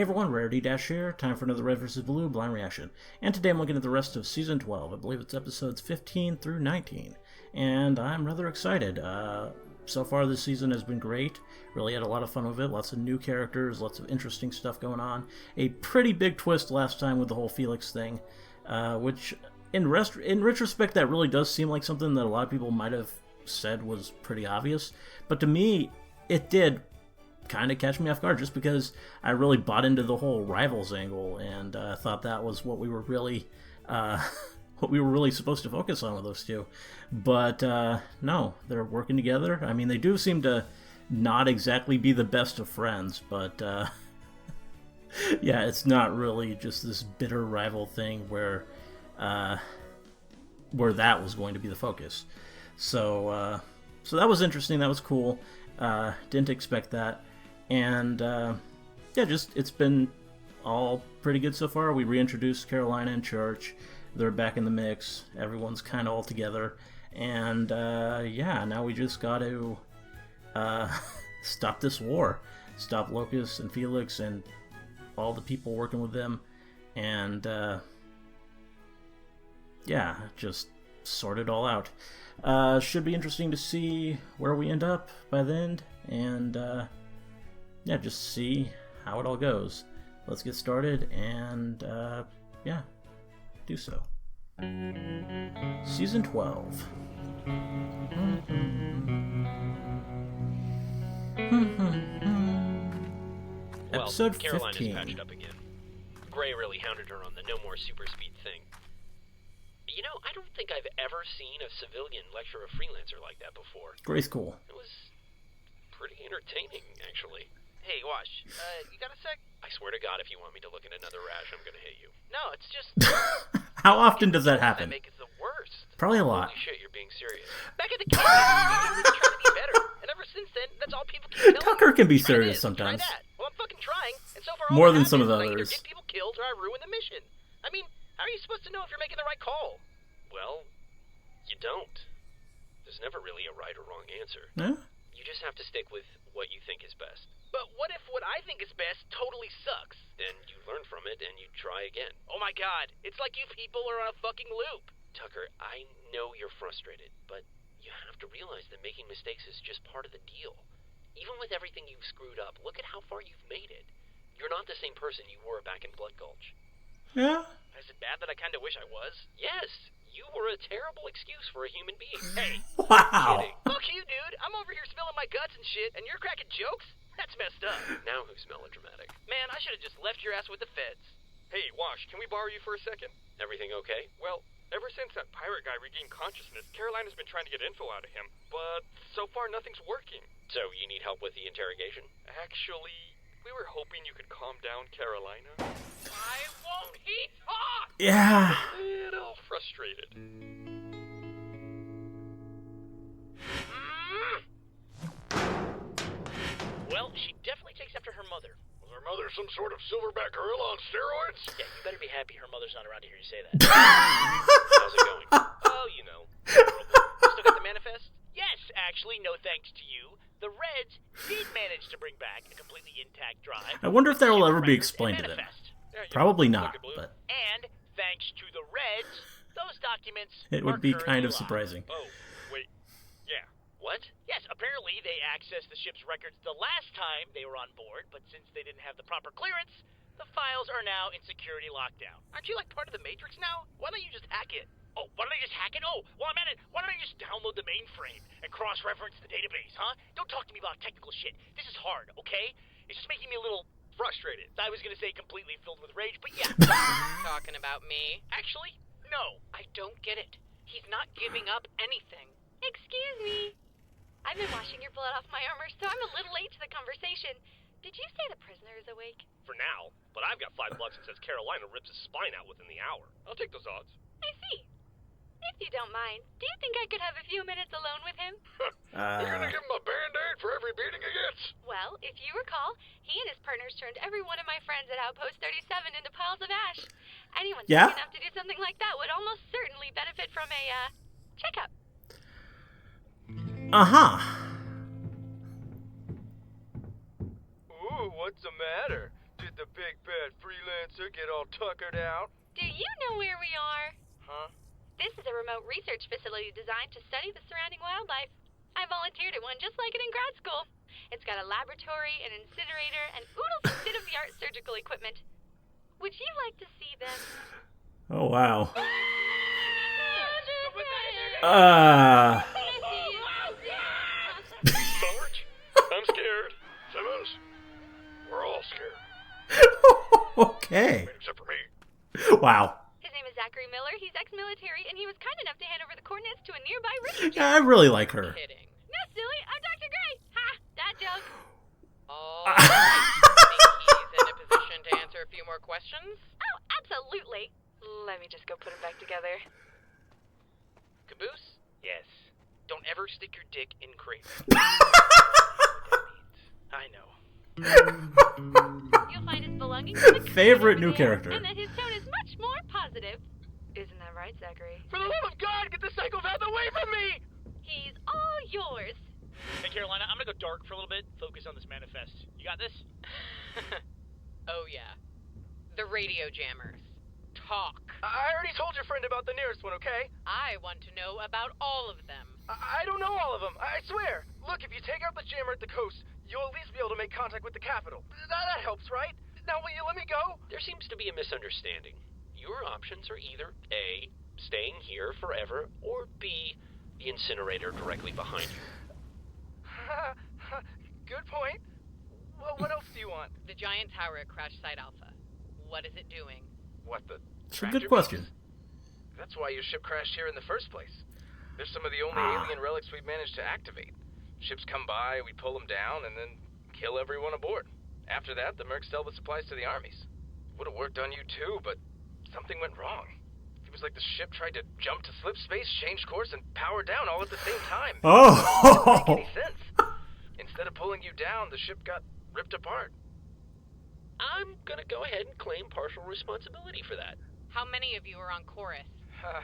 Hey everyone, Rarity Dash here, time for another Red vs. Blue Blind Reaction. And today I'm looking at the rest of Season 12, I believe it's episodes 15 through 19. And I'm rather excited. So far this season has been great, really had a lot of fun with it, lots of new characters, lots of interesting stuff going on. A pretty big twist last time with the whole Felix thing, which in retrospect that really does seem like something that a lot of people might have said was pretty obvious. But to me, it did kind of catch me off guard just because I really bought into the whole rivals angle and thought that was what we were really supposed to focus on with those two. But no, they're working together. I mean, they do seem to not exactly be the best of friends, but yeah, it's not really just this bitter rival thing where that was going to be the focus. So that was interesting. That was cool. Didn't expect that. And, yeah, it's been all pretty good so far. We reintroduced Carolina and Church. They're back in the mix. Everyone's kind of all together. And, yeah, now we just got to stop this war. Stop Locust and Felix and all the people working with them. And, yeah, just sort it all out. Should be interesting to see where we end up by the end. And, yeah, just see how it all goes. Let's get started and, yeah, do so. Season 12. Episode 15. Carolina's patched up again. Gray really hounded her on the no more super speed thing. You know, I don't think I've ever seen a civilian lecture a freelancer like that before. Gray's cool. It was pretty entertaining, actually. Hey, Wash, you got a sec? I swear to God, if you want me to look at another rash, I'm gonna hit you. No, it's just... How often does that happen? That make it the worst. Probably a lot. Holy shit, you're being serious. Back at the camp, we were trying to be better. And ever since then, that's all people keep telling me. Tucker can be Try serious this, sometimes. Try that. Well, I'm fucking trying, and so far More all than some of the I either others. get people killed or I ruin the mission. I mean, how are you supposed to know if you're making the right call? Well, you don't. There's never really a right or wrong answer. Yeah? You just have to stick with what you think is best. But what if what I think is best totally sucks? Then you learn from it and you try again. Oh my god, it's like you people are on a fucking loop. Tucker, I know you're frustrated, but you have to realize that making mistakes is just part of the deal. Even with everything you've screwed up, look at how far you've made it. You're not the same person you were back in Blood Gulch. Yeah? Is it bad that I kind of wish I was? Yes, you were a terrible excuse for a human being. Hey, Wow. Kidding. fuck you, dude. I'm over here spilling my guts and shit, and you're cracking jokes? That's messed up. Now who's melodramatic? Man, I should have just left your ass with the feds. Hey, Wash, can we borrow you for a second? Everything okay? Well, ever since that pirate guy regained consciousness, Carolina's been trying to get info out of him, but so far nothing's working. So you need help with the interrogation? Actually, we were hoping you could calm down Carolina. Why won't he talk? Yeah. A little frustrated. Well, she definitely takes after her mother. Was her mother some sort of silverback gorilla on steroids? Yeah, you better be happy her mother's not around to hear you say that. How's it going? Oh, you know. You still got the manifest? Yes, actually, no thanks to you. The Reds did manage to bring back a completely intact drive. I wonder if that will ever be Records explained to and them. manifest. Yeah, you Probably know, not, look at Blue. but And thanks to the Reds, those documents it are would be currently kind of locked. surprising. Oh, wait. Yeah. What? Yes, apparently they accessed the ship's records the last time they were on board, but since they didn't have the proper clearance, the files are now in security lockdown. Aren't you like part of the Matrix now? Why don't you just hack it? Oh, why don't I just hack it? Oh, while I'm at it, why don't I just download the mainframe and cross-reference the database, huh? Don't talk to me about technical shit. This is hard, okay? It's just making me a little frustrated. I was gonna say completely filled with rage, but yeah. Talking about me? Actually, no. I don't get it. He's not giving up anything. Excuse me. I've been washing your blood off my armor, so I'm a little late to the conversation. Did you say the prisoner is awake? For now, but I've got 5 bucks that says Carolina rips his spine out within the hour. I'll take those odds. I see. If you don't mind, do you think I could have a few minutes alone with him? You're gonna give him a band-aid for every beating he gets? Well, if you recall, he and his partners turned every one of my friends at Outpost 37 into piles of ash. Anyone Yeah? strong enough to do something like that would almost certainly benefit from a, checkup. Uh-huh. Ooh, what's the matter? Did the big suckered out. Do you know where we are? Huh? This is a remote research facility designed to study the surrounding wildlife. I volunteered at one just like it in grad school. It's got a laboratory, an incinerator, and oodles of state-of-the-art surgical equipment. Would you like to see them? Oh, wow. Sarge? I'm scared. Simmons? We're all scared. Okay. Except for me. Wow. His name is Zachary Miller. He's ex-military, and he was kind enough to hand over the coordinates to a nearby research. Yeah, I really like her. Kidding. No, silly. I'm Dr. Gray. Ha! That joke. Oh, think he's in a position to answer a few more questions? Oh, absolutely. Let me just go put them back together. Caboose? Yes. Don't ever stick your dick in crazy. I know. You'll find his belongings in the Favorite new over there, character. and that his tone is much more positive. Isn't that right, Zachary? For the love of God, get the psychopath away from me! He's all yours. Hey, Carolina, I'm gonna go dark for a little bit. Focus on this manifest. You got this? Oh, yeah. The radio jammers. Talk. I already told your friend about the nearest one, okay? I want to know about all of them. I don't know all of them. I swear. Look, if you take out the jammer at the coast, you'll at least be able to make contact with the capital. That helps, right? Now, will you let me go? There seems to be a misunderstanding. Your options are either A, staying here forever, or B, the incinerator directly behind you. Good point. Well, what else do you want? The giant tower at Crash Site Alpha. What is it doing? What, the It's a good question. That's why your ship crashed here in the first place. They're some of the only alien relics we've managed to activate. Ships come by, we pull them down, and then kill everyone aboard. After that, the mercs sell the supplies to the armies. Would have worked on you too, but something went wrong. It was like the ship tried to jump to slip space, change course, and power down all at the same time. It didn't make Oh! any sense. Instead of pulling you down, the ship got ripped apart. I'm gonna go ahead and claim partial responsibility for that. How many of you are on chorus?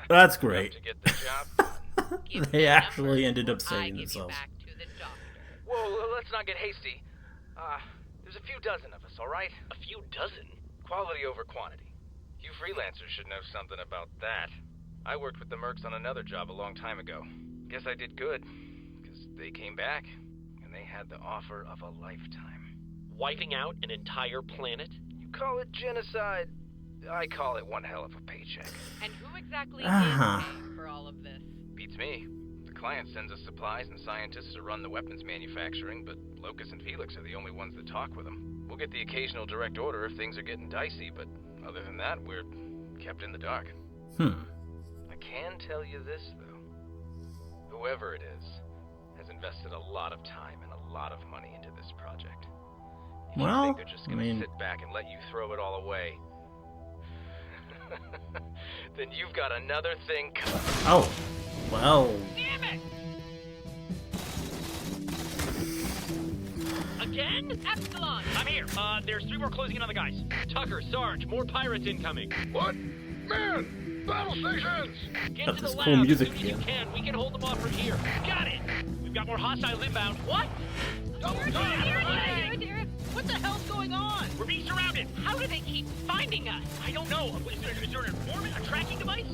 That's Enough great. to get the job done. Give They me a actually number, ended up or I saving give themselves. You back to the doctor. Whoa, let's not get hasty. There's a few dozen of us, all right? A few dozen? Quality over quantity. You freelancers should know something about that. I worked with the mercs on another job a long time ago. Guess I did good, because they came back, and they had the offer of a lifetime. Wiping out an entire planet? You call it genocide, I call it one hell of a paycheck. And who exactly Uh-huh. is paying for all of this? Beats me. The client sends us supplies and scientists to run the weapons manufacturing, but Locus and Felix are the only ones that talk with them. We'll get the occasional direct order if things are getting dicey, but other than that, we're kept in the dark. I can tell you this, though. Whoever it is has invested a lot of time and a lot of money into this project. If you Well, think they're just gonna I mean- sit back and let you throw it all away, then you've got another thing coming. Oh. Well. Damn it! Again? Epsilon! I'm here. There's 3 more closing in on the guys. Tucker, Sarge, more pirates incoming. What? Man! Battle stations! Get Got to this the cool lab music as soon as you again. can. We can hold them off from here. Got it! We've got more hostile inbound. What? Double time! What the hell's going on? We're being surrounded. How do they keep finding us? I don't know. Is there an informant? A tracking device?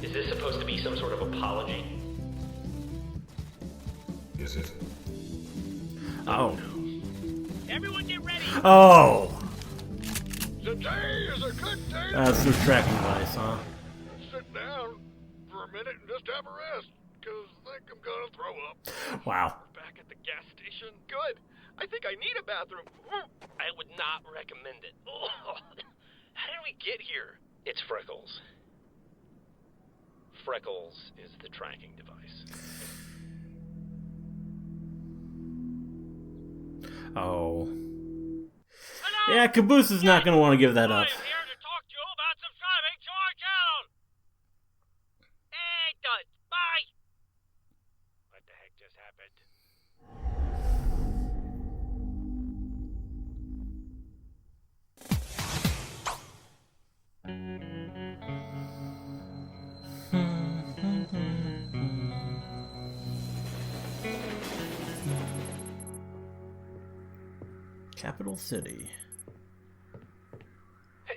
Is this supposed to be some sort of apology? Is it? Oh. Everyone get ready. Oh. Today is a good day That's their tracking device, huh? sit down for a minute and just have a rest, because I think I'm gonna throw up. Wow. Back at the gas station? Good. I think I need a bathroom. I would not recommend it. How did we get here? It's Freckles. Freckles is the tracking device. Oh. Yeah, Caboose is not going to want to give that up. I'm here to talk to you about subscribing to our channel. Hey, done. Bye. What the heck just happened? Capital City. Hey,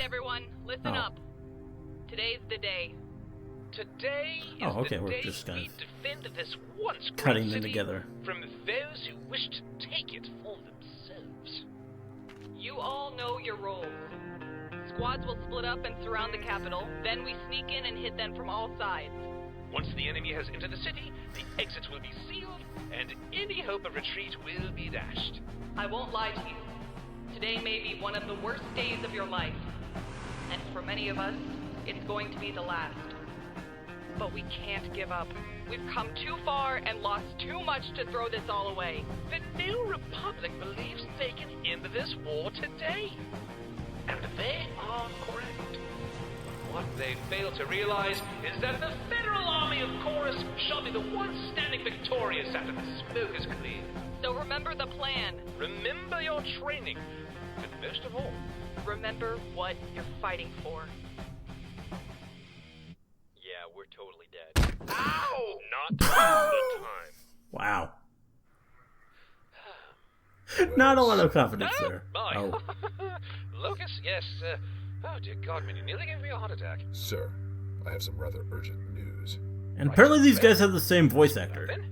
right, everyone, listen Oh. up. Today's the day. Today is Oh, okay, the we're day just kind we of defend this once great cutting them city together. from those who wish to take it for themselves. You all know your roles. Squads will split up and surround the capital, then we sneak in and hit them from all sides. Once the enemy has entered the city, the exits will be sealed, and any hope of retreat will be dashed. I won't lie to you. Today may be one of the worst days of your life. And for many of us, it's going to be the last. But we can't give up. We've come too far and lost too much to throw this all away. The New Republic believes they can end this war today. And they are correct. What they fail to realize is that the Federal Army of Chorus shall be the one standing victorious after the smoke is cleared. So remember the plan. Remember your training. And most of all, Remember what you're fighting for. yeah, we're totally dead. Ow! Not the time. Wow. Not a lot of confidence there. Bye. Oh. Lucas, yes. Oh, dear God, man, you nearly gave me a heart attack. Sir, I have some rather urgent news. And apparently these guys have the same voice actor. Nothing?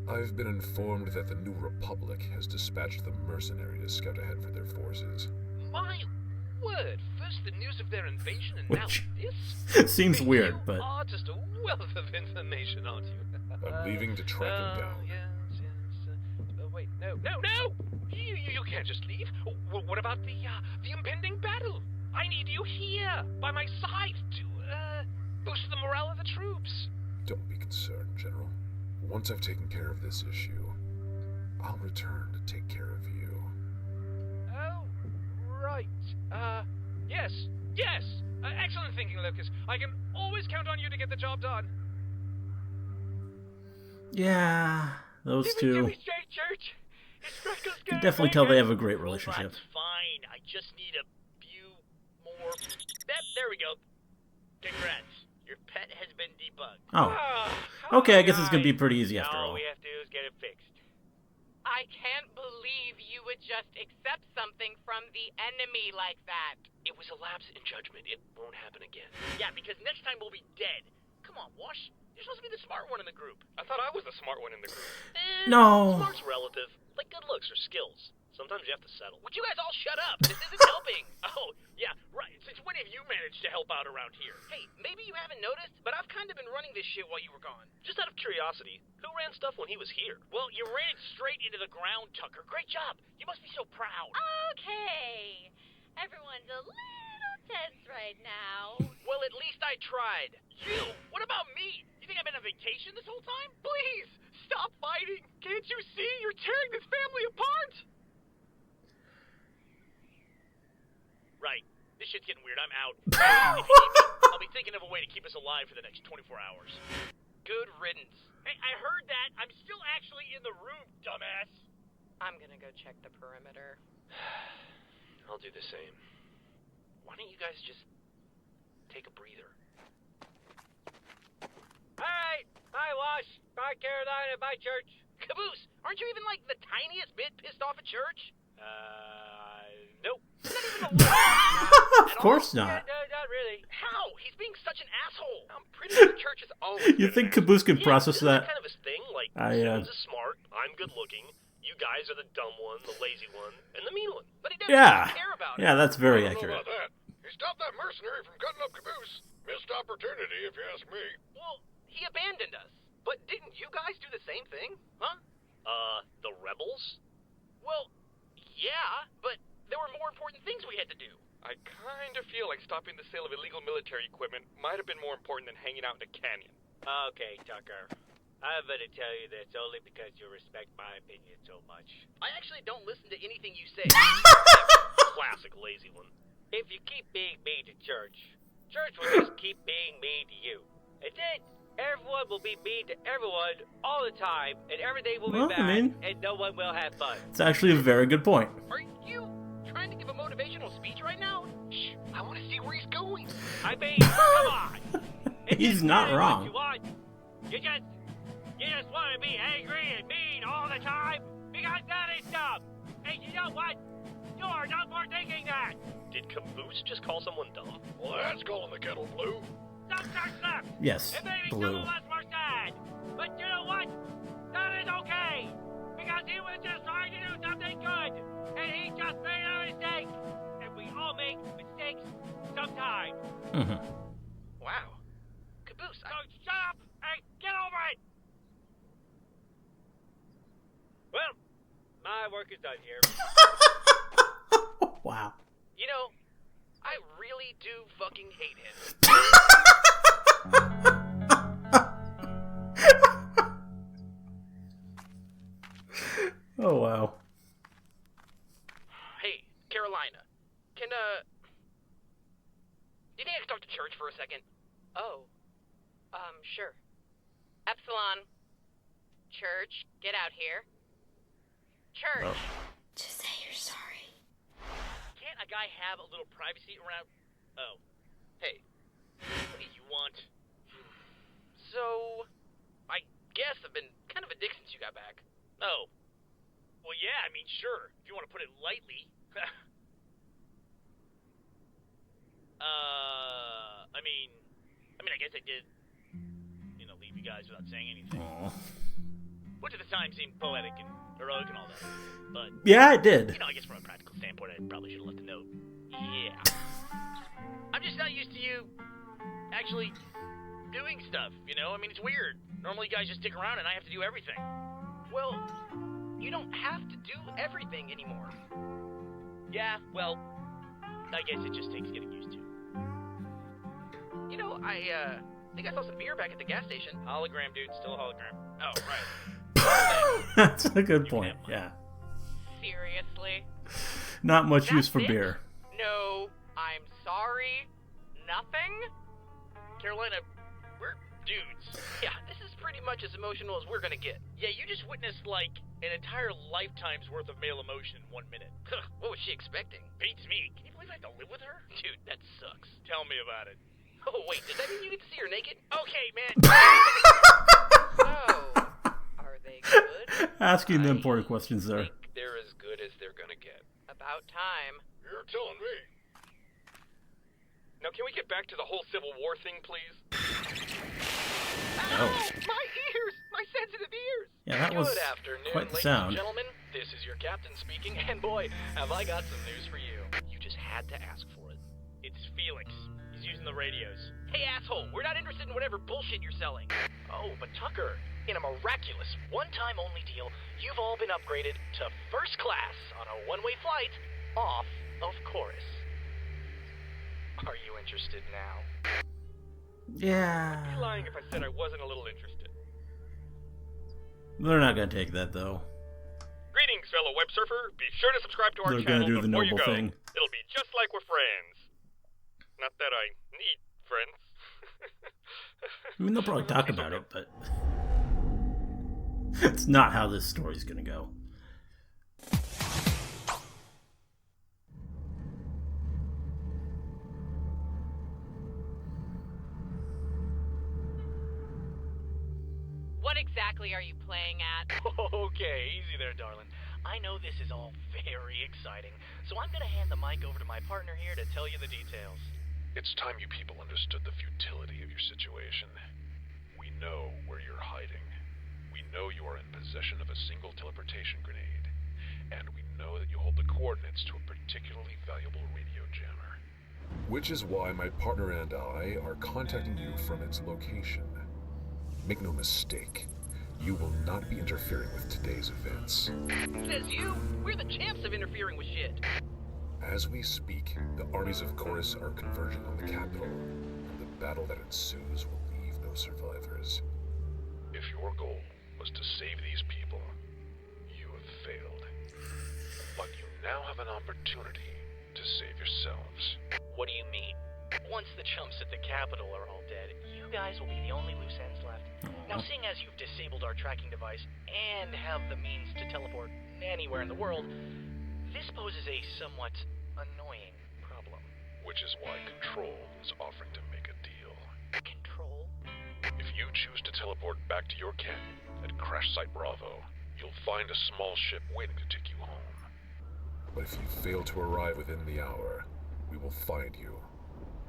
I've been informed that the New Republic has dispatched the mercenary to scout ahead for their forces. My word. First the news of their invasion and Which now this? seems weird, You but are just a wealth of information, aren't you? I'm leaving to track him down. Yes. Wait, no. You can't just leave. What about the impending battle? I need you here, by my side, to, boost the morale of the troops. Don't be concerned, General. Once I've taken care of this issue, I'll return to take care of you. Oh, right. Yes. Excellent thinking, Lucas. I can always count on you to get the job done. yeah, those two. straight, Church. You can definitely tell they have a great relationship. Robot's fine. I just need a few more. There we go. Congrats. Your pet has been debugged. Oh. Okay, I guess it's gonna be pretty easy after all. All we have to do is get it fixed. I can't believe you would just accept something from the enemy like that. It was a lapse in judgment. It won't happen again. Yeah, because next time we'll be dead. Come on, Wash. You're supposed to be the smart one in the group. I thought I was the smart one in the group. No. Smart's relative. Like good looks or skills. Sometimes you have to settle. Would you guys all shut up? This isn't helping. Oh, yeah, right. Since when have you managed to help out around here? Hey, maybe you haven't noticed, but I've kind of been running this shit while you were gone. Just out of curiosity, who ran stuff when he was here? Well, you ran it straight into the ground, Tucker. Great job. You must be so proud. Okay. Everyone's a little tense right now. Well, at least I tried. You? What about me? You think I've been on vacation this whole time? Please, stop fighting. Can't you see? You're tearing this family apart. Right. This shit's getting weird. I'm out. If you need me, I'll be thinking of a way to keep us alive for the next 24 hours. Good riddance. Hey, I heard that. I'm still actually in the room, dumbass. I'm gonna go check the perimeter. I'll do the same. Why don't you guys just take a breather? Alright. Bye, Wash. Bye, Carolina. Bye, Church. Caboose, aren't you even, like, the tiniest bit pissed off at Church? Nope. Not even a little. Of course not. No, not really. How? He's being such an asshole. I'm pretty sure the church has always You think Caboose can process isn't that? kind of his thing? Like, I, Jones is smart, I'm good looking, you guys are the dumb one, the lazy one, and the mean one. But he doesn't Yeah. care about it. Yeah, that's very I don't know accurate. about that. He stopped that mercenary from cutting up Caboose. Missed opportunity, if you ask me. Well, he abandoned us. But didn't you guys do the same thing? Huh? The rebels? Well, yeah, but there were more important things we had to do. I kind of feel like stopping the sale of illegal military equipment might have been more important than hanging out in a canyon. Okay, Tucker. I'm gonna tell you this only because you respect my opinion so much. I actually don't listen to anything you say. Classic lazy one. If you keep being mean to Church, Church will just keep being mean to you. And then everyone will be mean to everyone all the time, and everything will Well, be I bad, mean- and no one will have fun. It's actually a very good point. Are you trying to give a motivational speech right now? Shh, I want to see where he's going. I mean, come on. It's He's just not kinda wrong. What you want. You just want to be angry and mean all the time because that is dumb. And you know what? You're more! No more thinking that! Did Caboose just call someone dumb? Well, that's calling the kettle blue. Stop, stop, stop! Yes, And maybe blue. some of us were sad. But you know what? That is okay. Because he was just trying to do something good. And he just made a mistake. And we all make mistakes sometimes. Mm-hmm. Wow. Caboose, So shut up and get over it! Well, my work is done here. Wow. You know, I really do fucking hate him. Oh, wow. Hey, Carolina. Do you think I can talk to church for a second? Oh. Sure. Epsilon. Church, get out here. Church. Oh. Just say you're sorry. Can't a guy have a little privacy around? Oh. Hey, What do you want? so I guess I've been kind of a dick since you got back. Oh. Well, yeah, I mean, sure. If you want to put it lightly. I guess I did, leave you guys without saying anything. Aw. Which at the time seemed poetic and heroic and all that. But, Yeah, it did. I guess from a practical standpoint, I probably should have left a note. Yeah. I'm just not used to you actually doing stuff, I mean, it's weird. Normally you guys just stick around and I have to do everything. Well, you don't have to do everything anymore. Yeah, well, I guess it just takes getting used to. I think I saw some beer back at the gas station. Hologram, dude. Still a hologram. Oh, right. That's a good point, yeah. Seriously? Not much That's use for it? beer. No, I'm sorry. Nothing? Carolina, we're dudes. Yeah, this is pretty much as emotional as we're gonna get. Yeah, you just witnessed, an entire lifetime's worth of male emotion in 1 minute. What was she expecting? Beats me. Can you believe I have to live with her? Dude, that sucks. Tell me about it. Oh, wait, does that mean you get to see her naked? Okay, man. Oh. Are they good? Asking the important questions there. They're as good as they're gonna get. About time. You're telling me. Now, can we get back to the whole Civil War thing, please? Oh. My ears! My sensitive ears! Yeah, that was Good afternoon, quite the ladies sound. and gentlemen. This is your captain speaking, and boy, have I got some news for you. You just had to ask for it. It's Felix. He's using the radios. Hey, asshole, we're not interested in whatever bullshit you're selling. Oh, but Tucker, in a miraculous, one-time only deal, you've all been upgraded to first class on a one-way flight off of Chorus. Are you interested now? Yeah. I'd be lying if I said I wasn't a little interested. They're not gonna take that, though. Greetings, fellow web surfer. Be sure to subscribe to our They're channel gonna do the before you noble go. thing. It'll be just like we're friends. Not that I need friends. I mean, they'll probably talk about it, but it's not how this story's gonna go. What exactly are you playing at? Okay, easy there, darling. I know this is all very exciting, so I'm gonna hand the mic over to my partner here to tell you the details. It's time you people understood the futility of your situation. We know where you're hiding. We know you are in possession of a single teleportation grenade. And we know that you hold the coordinates to a particularly valuable radio jammer. Which is why my partner and I are contacting you from its location. Make no mistake, you will not be interfering with today's events. Says you? We're the champs of interfering with shit. As we speak, the armies of Chorus are converging on the capital, and the battle that ensues will leave no survivors. If your goal was to save these people, you have failed. But you now have an opportunity to save yourselves. What do you mean? Once the chumps at the Capitol are all dead, you guys will be the only loose ends left. Now, seeing as you've disabled our tracking device and have the means to teleport anywhere in the world, this poses a somewhat annoying problem. Which is why Control is offering to make a deal. Control? If you choose to teleport back to your canyon at Crash Site Bravo, you'll find a small ship waiting to take you home. But if you fail to arrive within the hour, we will find you,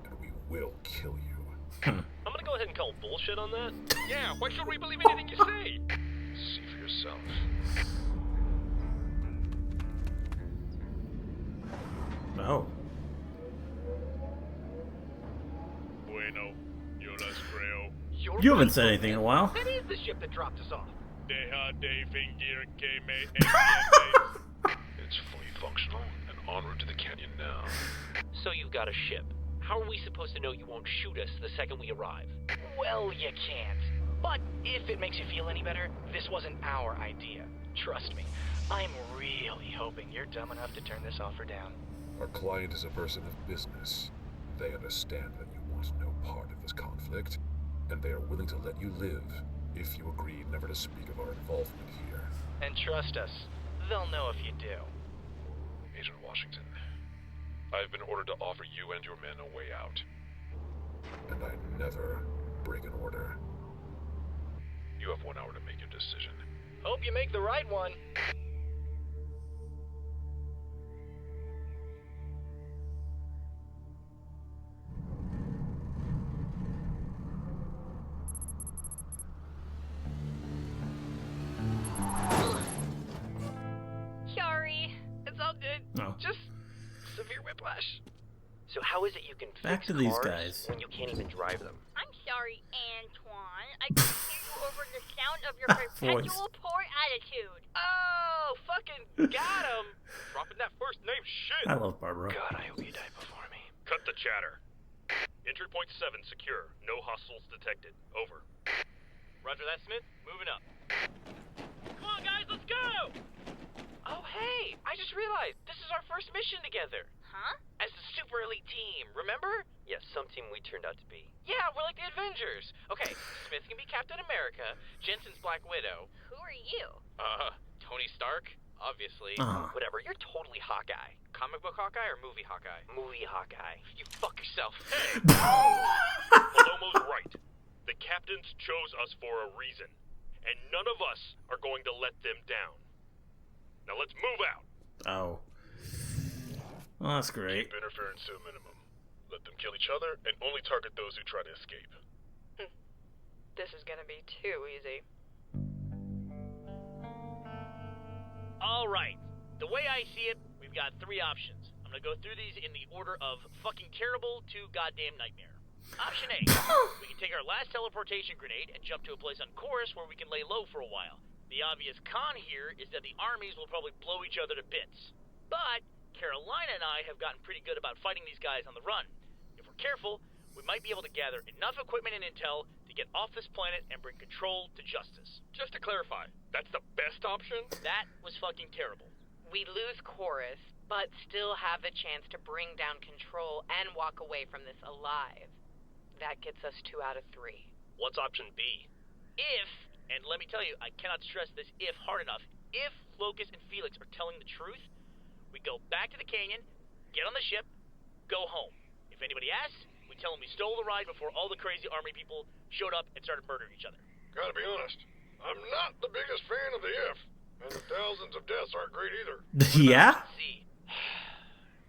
and we will kill you. I'm gonna go ahead and call bullshit on that. Yeah, why should we believe anything you say? See for yourself. Oh. Bueno, yo las creo. You haven't said anything in a while. That is the ship that dropped us off. Deja de fingir que me entiendes. It's fully functional and en route to the canyon now. So you've got a ship. How are we supposed to know you won't shoot us the second we arrive? Well, you can't. But if it makes you feel any better, this wasn't our idea. Trust me, I'm really hoping you're dumb enough to turn this offer down. Our client is a person of business. They understand that you want no part of this conflict, and they are willing to let you live if you agree never to speak of our involvement here. And trust us, they'll know if you do. Agent Washington, I have been ordered to offer you and your men a way out. And I never break an order. You have 1 hour to make your decision. Hope you make the right one. Sorry. It's all good. No. Just severe whiplash. So how is it you can Back fix to these cars guys. when you can't even drive them? I'm sorry, Antoine. I can hear you over the sound of your perpetual poor attitude. Oh, fucking got him. Dropping that first name shit. I love Barbara. God, I hope you die before me. Cut the chatter. Entry point 7 secure. No hostiles detected. Over. Roger that, Smith. Moving up. Come on, guys, let's go! Oh, hey! I just realized this is our first mission together. Huh? As the super elite team, remember? Yes, some team we turned out to be. Yeah, we're like the Avengers. Okay, Smith can be Captain America, Jensen's Black Widow. Who are you? Tony Stark, obviously. Whatever, you're totally Hawkeye. Comic book Hawkeye or movie Hawkeye? Movie Hawkeye. You fuck yourself. Hey! Palomo's right. The captains chose us for a reason, and none of us are going to let them down. Now let's move out. Oh. Well, that's great. Keep interference to a minimum. Let them kill each other and only target those who try to escape. This is gonna be too easy. All right. The way I see it, we've got 3 options. I'm gonna go through these in the order of fucking terrible to goddamn nightmare. Option A, we can take our last teleportation grenade and jump to a place on Chorus where we can lay low for a while. The obvious con here is that the armies will probably blow each other to bits. But Carolina and I have gotten pretty good about fighting these guys on the run. If we're careful, we might be able to gather enough equipment and intel to get off this planet and bring control to justice. Just to clarify, that's the best option? That was fucking terrible. We lose Chorus, but still have the chance to bring down control and walk away from this alive. That gets us 2 out of 3. What's option B? If, and let me tell you, I cannot stress this if hard enough, if Locus and Felix are telling the truth, we go back to the canyon, get on the ship, go home. If anybody asks, we tell them we stole the ride before all the crazy army people showed up and started murdering each other. Gotta be honest, I'm not the biggest fan of the if, and the thousands of deaths aren't great either. Yeah? See,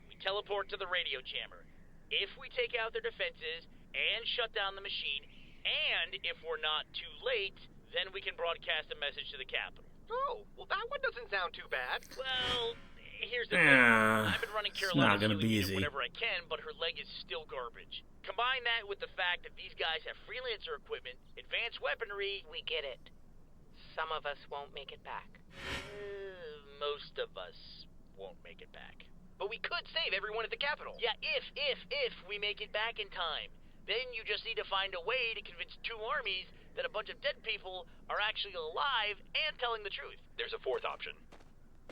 we teleport to the radio jammer. If we take out their defenses and shut down the machine, and if we're not too late, then we can broadcast a message to the Capitol. Oh, well that one doesn't sound too bad. Well, here's the thing. I've been running It's Carolina not gonna be easy. whenever I can, but her leg is still garbage. Combine that with the fact that these guys have freelancer equipment, advanced weaponry. We get it. Some of us won't make it back. Most of us won't make it back. But we could save everyone at the Capitol. Yeah, if we make it back in time. Then you just need to find a way to convince 2 armies that a bunch of dead people are actually alive and telling the truth. There's a 4th option.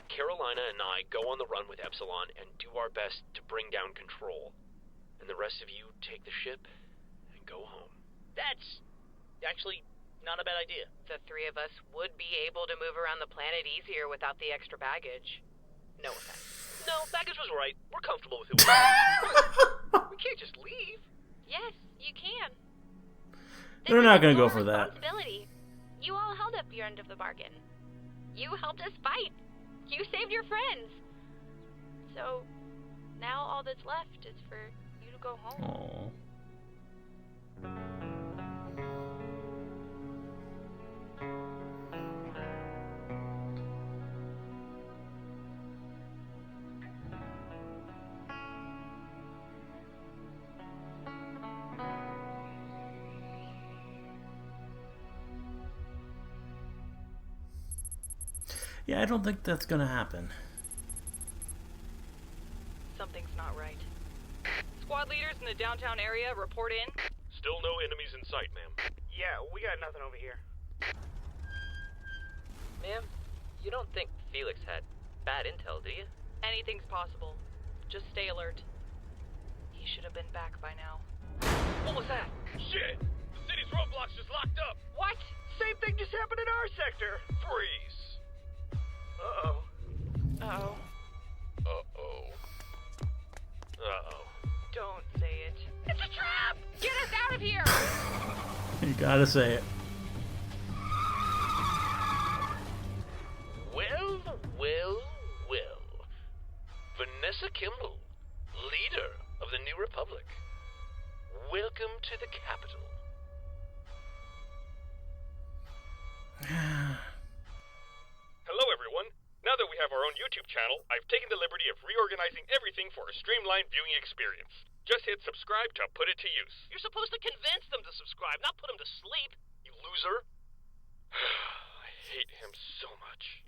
Carolina and I go on the run with Epsilon and do our best to bring down control. And the rest of you take the ship and go home. That's actually not a bad idea. The 3 of us would be able to move around the planet easier without the extra baggage. No offense. No, baggage was right. We're comfortable with it. We can't just leave. Yes, you can. They're not gonna go for that. Responsibility. You all held up your end of the bargain. You helped us fight. You saved your friends. So, now all that's left is for you to go home. Aww. Yeah, I don't think that's gonna happen. Something's not right. Squad leaders in the downtown area, report in. Still no enemies in sight, ma'am. Yeah, we got nothing over here. Ma'am, you don't think Felix had bad intel, do you? Anything's possible. Just stay alert. He should have been back by now. What was that? Shit! The city's roadblocks just locked up! What? Same thing just happened in our sector! Freeze! Uh-oh. Uh-oh. Uh-oh. Uh-oh. Don't say it. It's a trap! Get us out of here! You gotta say it. Well, well, well. Vanessa Kimball, leader of the New Republic. Welcome to the capital. Hello, everyone. Now that we have our own YouTube channel, I've taken the liberty of reorganizing everything for a streamlined viewing experience. Just hit subscribe to put it to use. You're supposed to convince them to subscribe, not put them to sleep, you loser. I hate him so much.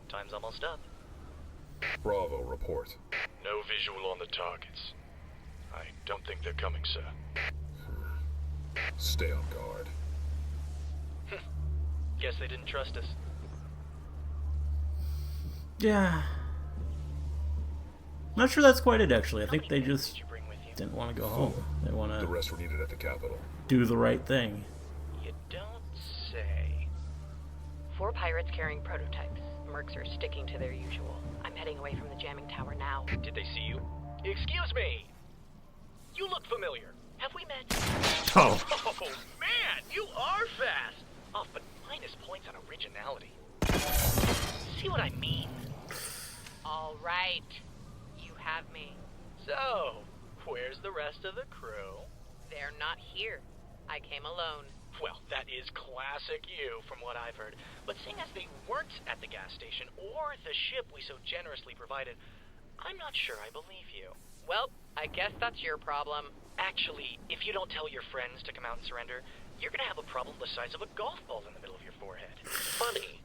Time's almost up. Bravo, report. No visual on the targets. I don't think they're coming, sir. Stay on guard. Guess they didn't trust us. Yeah. Not sure that's quite it, actually. I think they just didn't want to go home. They want The to rest were needed at the Capitol. do the right thing. You don't say. 4 pirates carrying prototypes. Mercs are sticking to their usual. I'm heading away from the jamming tower now. Did they see you? Excuse me! You look familiar. Have we met? Oh. Oh, man! You are fast! Oh, but minus points on originality. See what I mean? All right. You have me. So, where's the rest of the crew? They're not here. I came alone. Well, that is classic you, from what I've heard. But seeing as they weren't at the gas station or the ship we so generously provided, I'm not sure I believe you. Well, I guess that's your problem. Actually, if you don't tell your friends to come out and surrender, you're gonna have a problem the size of a golf ball in the middle of your forehead. Funny.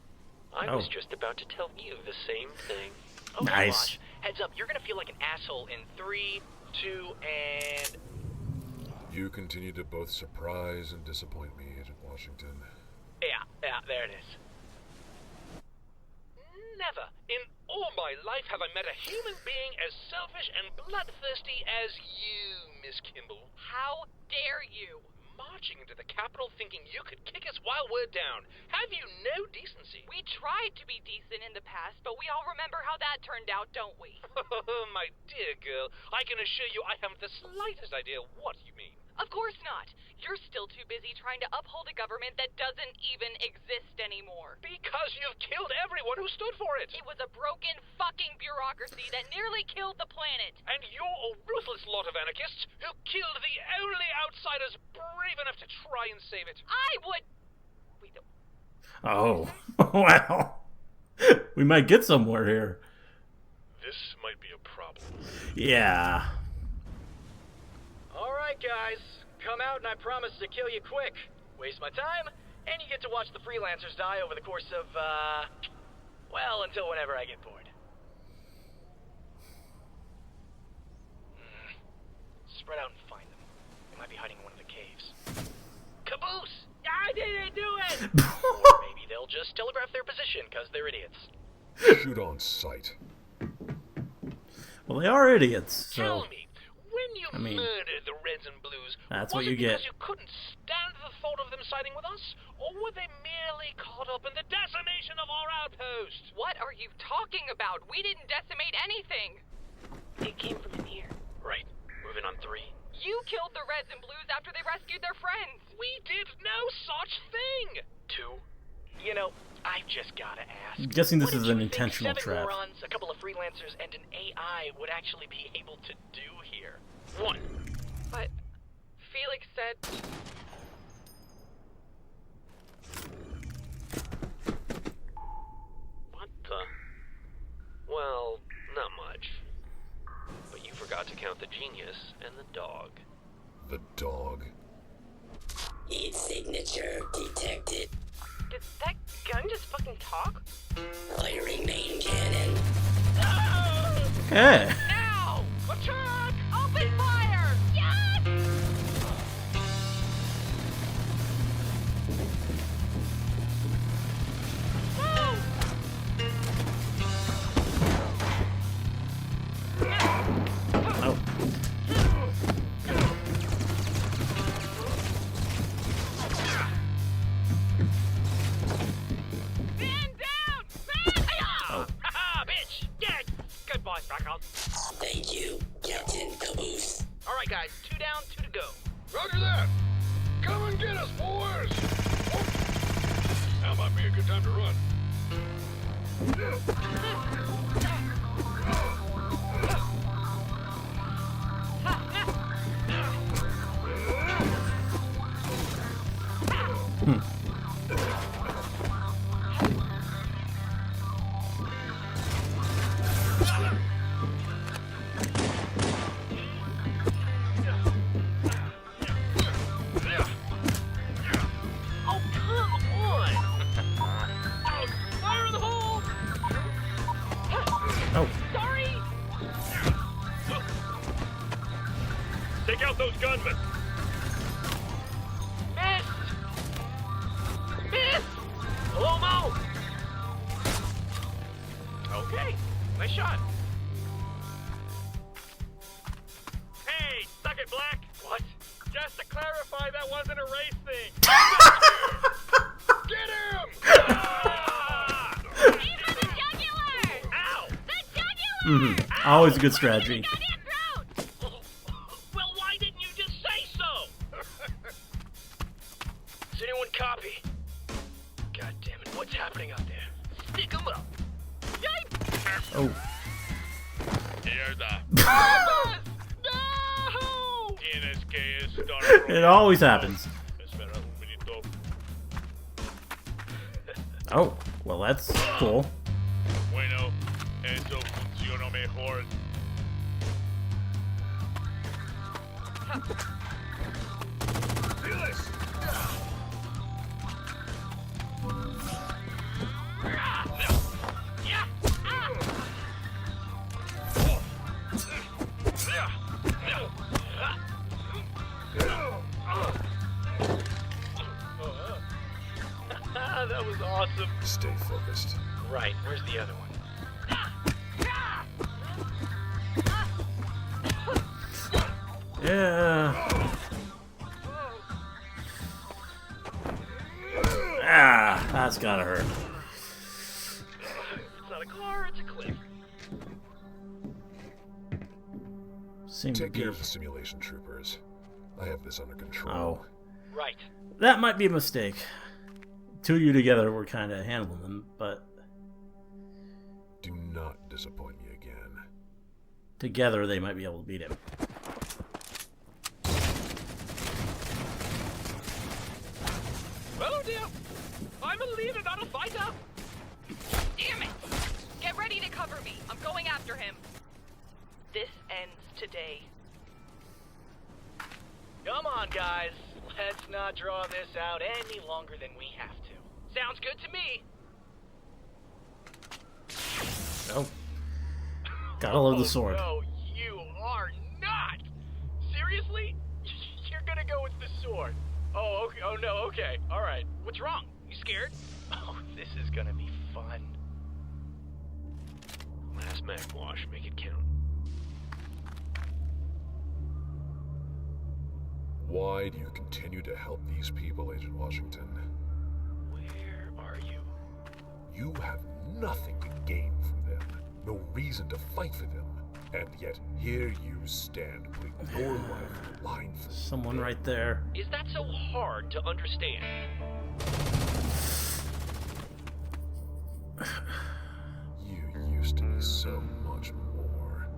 I was just about to tell you the same thing. Okay, Nice. watch. Heads up, you're gonna feel like an asshole in 3, 2, and... You continue to both surprise and disappoint me, Agent Washington. Yeah, there it is. Never in all my life have I met a human being as selfish and bloodthirsty as you, Miss Kimball. How dare you? Marching into the Capitol thinking you could kick us while we're down. Have you no decency? We tried to be decent in the past, but we all remember how that turned out, don't we? My dear girl, I can assure you I haven't the slightest idea what you mean. Of course not. You're still too busy trying to uphold a government that doesn't even exist anymore. Because you've killed everyone who stood for it. It was a broken fucking bureaucracy that nearly killed the planet. And you're a ruthless lot of anarchists who killed the only outsiders brave enough to try and save it. I would... Wait, Oh. Wow. We might get somewhere here. This might be a problem. Yeah. Alright guys, come out and I promise to kill you quick. Waste my time, and you get to watch the freelancers die over the course of, well, until whenever I get bored. Spread out and find them. They might be hiding in one of the caves. Caboose! I didn't do it! Or maybe they'll just telegraph their position, because they're idiots. Shoot on sight. Well, they are idiots, Tell so... me, when you I mean, murdered the Reds and Blues, that's was what you it because get. you couldn't stand the thought of them siding with us? Or were they merely caught up in the decimation of our outpost? What are you talking about? We didn't decimate anything. It came from in here. Right. Moving on 3. You killed the Reds and Blues after they rescued their friends. We did no such thing! 2. You know, I've just gotta ask. I'm guessing this what is did an you think intentional 7 trap. morons, a couple of freelancers, and an AI would actually be able to do here? 1. But Felix said... What the? Well, not much. But you forgot to count the genius and the dog. The dog. Its signature detected. Did that gun just fucking talk? Firing main cannon. Hey! Now! Attack! Open fire! Yes! Oh. Man down! Man! Oh. Haha, bitch! Dead! Good boy, Freckles. Thank you, Captain Caboose. Alright, guys, 2 down, 2 to go. Roger that! Come and get us, boys! Oh. Now might be a good time to run. Oh, come on! Fire in the hole! Oh. Sorry! Take out those gunmen. Missed! Missed! Hello, Mo! Okay, nice shot. Hey, suck it, Black. What? Just to clarify, that wasn't a race thing. Get him! Ah! Aim for the jugular! Ow! The jugular! Mm-hmm. Always a good strategy. Goddamn throat! Well, why didn't you just say so? Does anyone copy? God damn it, what's happening out there? Stick 'em up. Yikes! Oh. Mierda. No! Tienes que estar It always happens. Espera un minuto. Oh, well that's cool. Bueno, eso funciona mejor. That was awesome. Stay focused. Right, where's the other one? Yeah. Ah, that's gotta hurt. It's not a car, it's a cliff. Seem to Take be. care of the simulation troopers. I have this under control. Oh. Right. That might be a mistake. Two of you together were kind of handling them, but Do not disappoint me again. together they might be able to beat him. Oh dear! I'm a leader, not a fighter! Damn it! Get ready to cover me. I'm going after him. This ends today. Come on, guys. Let's not draw this out any longer than we have to. Sounds good to me. Oh. Gotta love the sword. No, you are not! Seriously? You're gonna go with the sword. Oh, okay. Oh, no, okay. Alright. What's wrong? You scared? Oh, this is gonna be fun. Last mag wash, make it count. Why do you continue to help these people, Agent Washington? Where are you? You have nothing to gain from them, no reason to fight for them, And yet here you stand, putting your life on the line for Someone right there. Is that so hard to understand? You used to be so much more.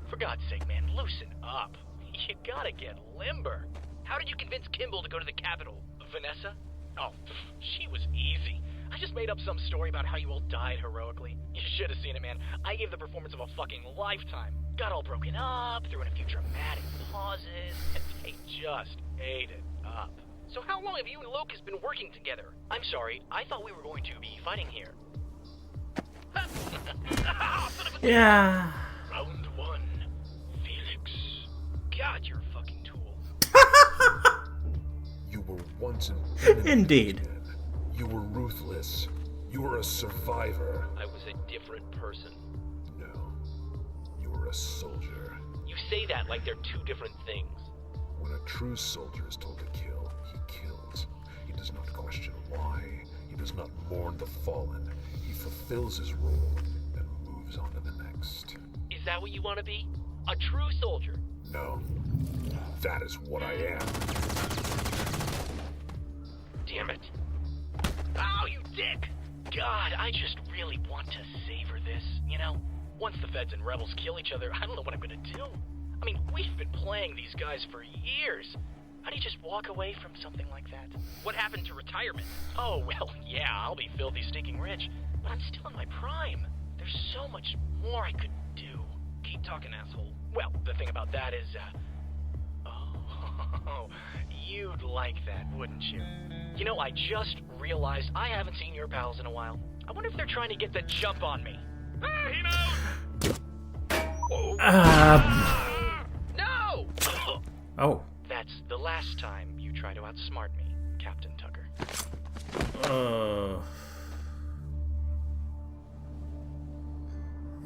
For God's sake, man, loosen up. You gotta get limber. How did you convince Kimball to go to the Capitol? Vanessa? Oh, she was easy. I just made up some story about how you all died heroically. You should have seen it, man. I gave the performance of a fucking lifetime. Got all broken up, threw in a few dramatic pauses, and they just ate it up. So how long have you and Locus been working together? I'm sorry, I thought we were going to be fighting here. Yeah. Round one, Felix. God, you're a fucking tool. You were once an Indeed. man. You were ruthless. You were a survivor. I was a different person. No. You were a soldier. You say that like they're two different things. When a true soldier is told to kill, he kills. He does not question why. He does not mourn the fallen. He fulfills his role and moves on to the next. Is that what you want to be? A true soldier? No. That is what I am. Damn it. Oh, you dick! God, I just really want to savor this, you know? Once the feds and rebels kill each other, I don't know what I'm gonna do. I mean, we've been playing these guys for years. How do you just walk away from something like that? What happened to retirement? Oh, well, yeah, I'll be filthy stinking rich, but I'm still in my prime. There's so much more I could do. Keep talking, asshole. Well, the thing about that is, oh, you'd like that, wouldn't you? You know, I just realized I haven't seen your pals in a while. I wonder if they're trying to get the jump on me. Ah, he knows! Whoa. No! Oh. That's the last time you try to outsmart me, Captain Tucker.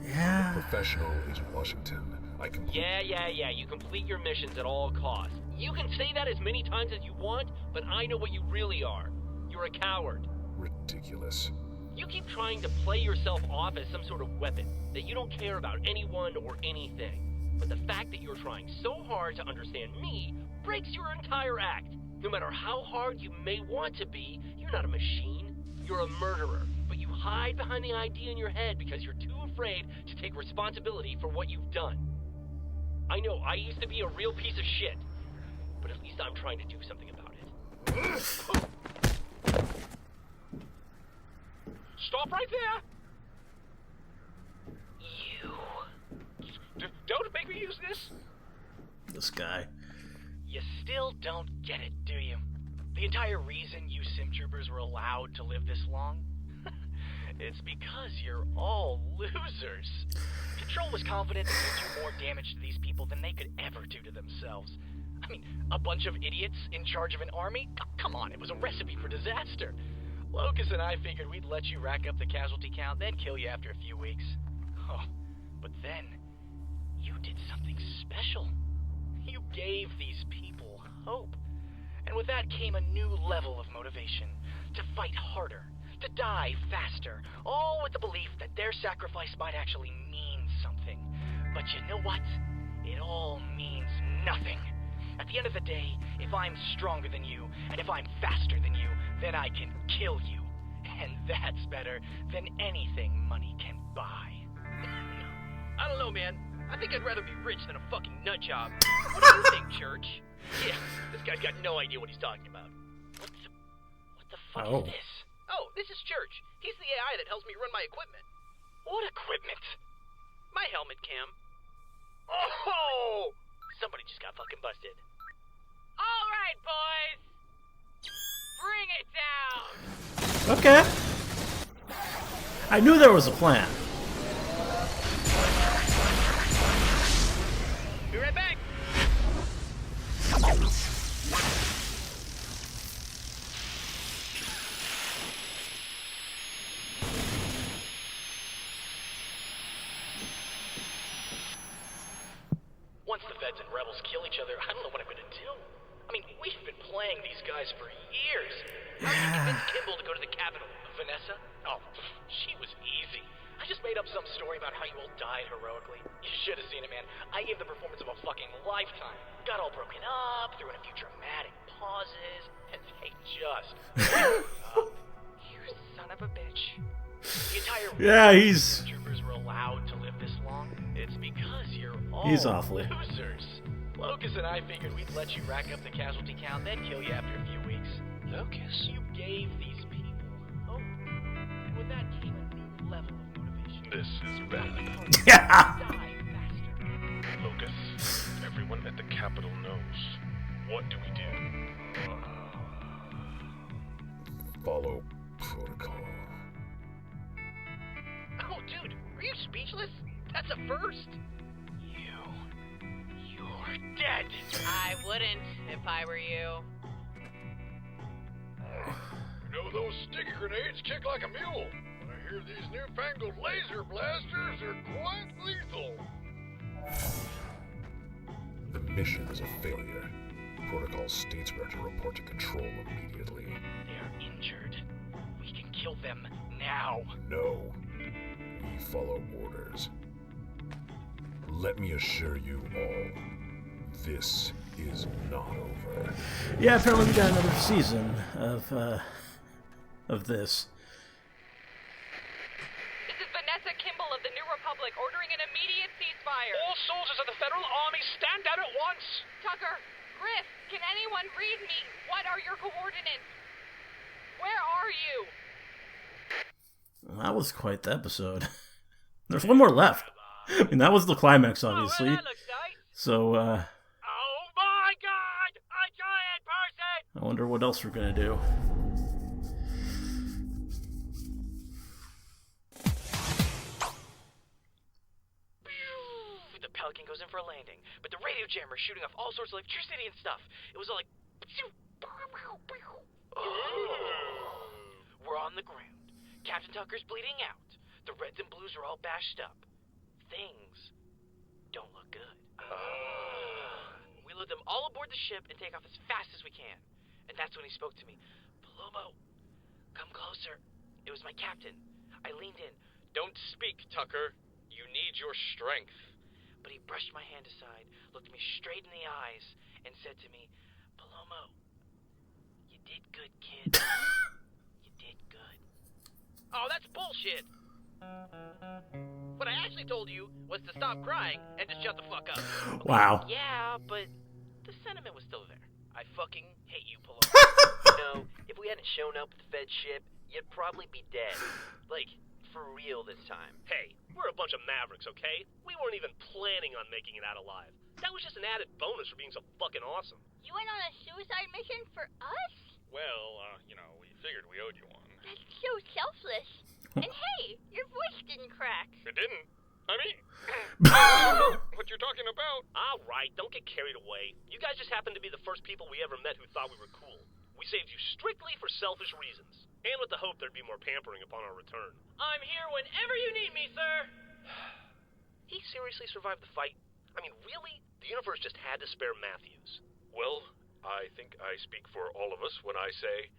Yeah. Professional, Agent Washington. I complete... Yeah. You complete your missions at all costs. You can say that as many times as you want, but I know what you really are. You're a coward. Ridiculous. You keep trying to play yourself off as some sort of weapon, that you don't care about anyone or anything. But the fact that you're trying so hard to understand me breaks your entire act. No matter how hard you may want to be, you're not a machine. You're a murderer. But you hide behind the idea in your head because you're too afraid to take responsibility for what you've done. I know, I used to be a real piece of shit. But at least I'm trying to do something about it. Stop right there! You... Don't make me use this! This guy. You still don't get it, do you? The entire reason you sim troopers were allowed to live this long? It's because you're all losers. Control was confident it could do more damage to these people than they could ever do to themselves. I mean, a bunch of idiots in charge of an army? Come on, it was a recipe for disaster. Locus and I figured we'd let you rack up the casualty count, then kill you after a few weeks. Oh, but then, you did something special. You gave these people hope. And with that came a new level of motivation. To fight harder, to die faster, all with the belief that their sacrifice might actually mean something. But you know what? It all means nothing. At the end of the day, if I'm stronger than you, and if I'm faster than you, then I can kill you. And that's better than anything money can buy. I don't know, man. I think I'd rather be rich than a fucking nut job. What do you think, Church? Yeah, this guy's got no idea what he's talking about. What the fuck is this? Oh, this is Church. He's the AI that helps me run my equipment. What equipment? My helmet cam. Oh! Somebody just got fucking busted. All right, boys. Bring it down. Okay. I knew there was a plan. Be right back. Once the feds and rebels kill each other, I don't know what I'm gonna do. I mean, we've been playing these guys for years. How did you convince Kimball to go to the Capitol? Vanessa? Oh, she was easy. I just made up some story about how you all died heroically. You should have seen it, man. I gave the performance of a fucking lifetime. Got all broken up, threw in a few dramatic pauses, and they just up. You son of a bitch. The entire he's troopers were allowed to live this long. It's because you're all He's awful. losers. Locus and I figured we'd let you rack up the casualty count, then kill you after a few weeks. Locus? You gave these people hope. And with that came a new level of motivation. This is bad. Yeah. Die faster. Locus, everyone at the Capitol knows. What do we do? Follow protocol. Oh, dude, are you speechless? That's a first. You're dead. I wouldn't if I were you. You know, those sticky grenades kick like a mule. When I hear these newfangled laser blasters, they're quite lethal. The mission is a failure. Protocol states we are to report to control immediately. They're injured. We can kill them now. No. We follow orders. Let me assure you all, this is not over. Yeah, apparently we got another season of this. This is Vanessa Kimball of the New Republic ordering an immediate ceasefire. All soldiers of the Federal Army stand down at once! Tucker, Griff, can anyone read me? What are your coordinates? Where are you? Well, that was quite the episode. There's one more left. I mean, that was the climax, obviously. Oh, well, that looks nice. So, Oh my god! A giant person! I wonder what else we're gonna do. The Pelican goes in for a landing, but the radio jammer is shooting off all sorts of electricity and stuff. It was all like... Oh. We're on the ground. Captain Tucker's bleeding out. The reds and blues are all bashed up. Things don't look good. We load them all aboard the ship and take off as fast as we can. And that's when he spoke to me. Palomo, come closer. It was my captain. I leaned in. Don't speak, Tucker. You need your strength. But he brushed my hand aside, looked me straight in the eyes, and said to me, Palomo, you did good, kid. You did good. Oh, that's bullshit. What I actually told you was to stop crying and to shut the fuck up. Okay, Wow. yeah, but the sentiment was still there. I fucking hate you, Palomo. If we hadn't shown up with the Fed ship, you'd probably be dead. Like, for real this time. Hey, we're a bunch of mavericks, okay? We weren't even planning on making it out alive. That was just an added bonus for being so fucking awesome. You went on a suicide mission for us? Well, we figured we owed you one. That's so selfless. And hey, your voice didn't crack. It didn't. I mean, what you're talking about? All right, don't get carried away. You guys just happened to be the first people we ever met who thought we were cool. We saved you strictly for selfish reasons, and with the hope there'd be more pampering upon our return. I'm here whenever you need me, sir. He seriously survived the fight? I mean, really? The universe just had to spare Matthews. Well, I think I speak for all of us when I say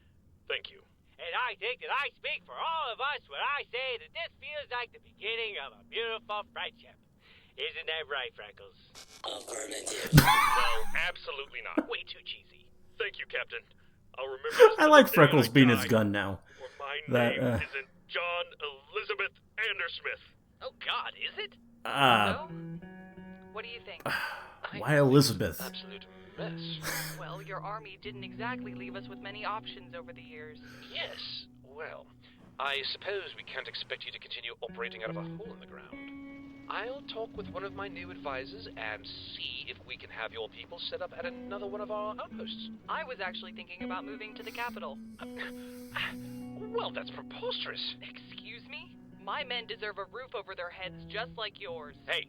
thank you. And I think that I speak for all of us when I say that this feels like the beginning of a beautiful friendship. Isn't that right, Freckles? Affirmative. No, absolutely not. Way too cheesy. Thank you, Captain. I'll remember this I till like the day Freckles I being his die. gun now. Or my That, name isn't John Elizabeth Andersmith. Oh, God, is it? So, what do you think? Why Elizabeth? Absolute mess. Well, your army didn't exactly leave us with many options over the years. Yes, well, I suppose we can't expect you to continue operating out of a hole in the ground. I'll talk with one of my new advisors and see if we can have your people set up at another one of our outposts. I was actually thinking about moving to the capital. Well, that's preposterous. Excuse me? My men deserve a roof over their heads just like yours. Hey,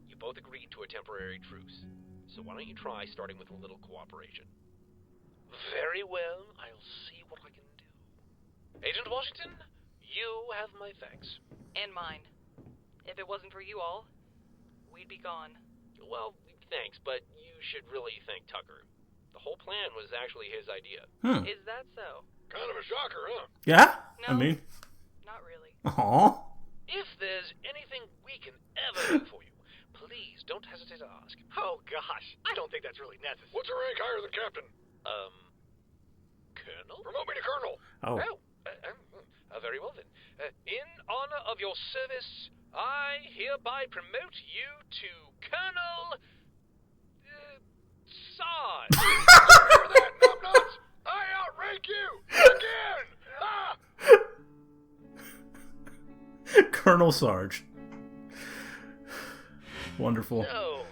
you both agreed to a temporary truce, so why don't you try starting with a little cooperation? Very well, I'll see what I can do. Agent Washington, you have my thanks. And mine. If it wasn't for you all, we'd be gone. Well, thanks, but you should really thank Tucker. The whole plan was actually his idea. Is that so? Kind of a shocker, huh? Yeah? No. I mean, Not really. aw. If there's anything we can ever do for you, please don't hesitate to ask. Oh, gosh. I don't think that's really necessary. What's a rank higher than captain? Colonel? Promote me to colonel. Oh, very well then. In honor of your service, I hereby promote you to Colonel... Sarge. Hear that, numbnuts? I outrank you! Again! Ah! Colonel Sarge. Wonderful. So,